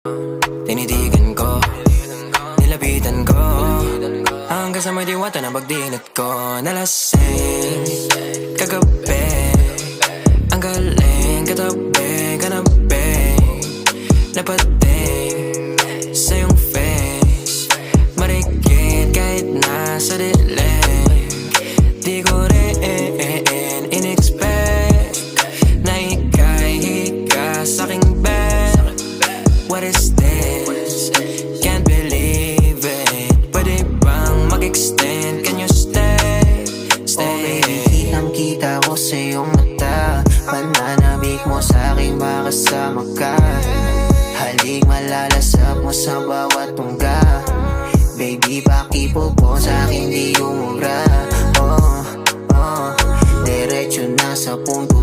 Tinitigan ko, nilapitan ko, hanggang sa may diwata na pagdinat ko. Nalasing kagabi, ang galing katabi, kanabi, napating sa iyong face, marikit kahit nasa dilim. Di ko rin in-expect na ika'y hika sa'king bed. What is this? Can't believe it. Pwede bang mag-extend? Can you stay? Stay. Okay, kitang-kita ko sa iyong mata, pananabik mo sa'king makasama ka. Halik malalasap mo sa bawat tungga. Baby, pakipo po sa'kin di umubra. Diretso na sa punto